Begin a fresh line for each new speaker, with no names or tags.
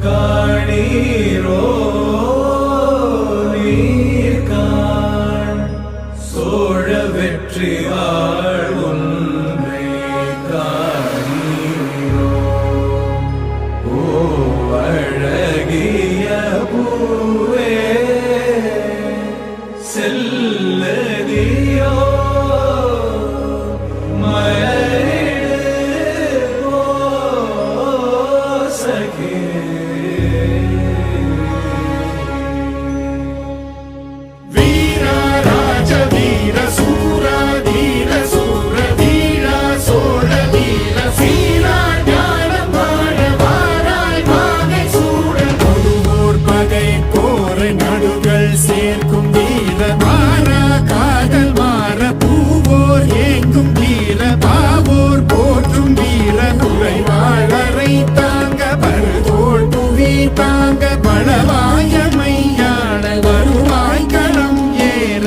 காணீரோ நீர்காண் சோழ வெற்றி வாழ் ஒன்றை காணீரோ ஓ அழகிய பூவே செல்லதியோ
சேர்க்கும் வீர மாறா காதல் மாற பூவோர் ஏங்கும் வீர பாவோர் போற்றும் வீர குறைவாளரை தாங்க பருதோள் புவி தாங்க பலவாயமையாள வருவாய் களம் ஏற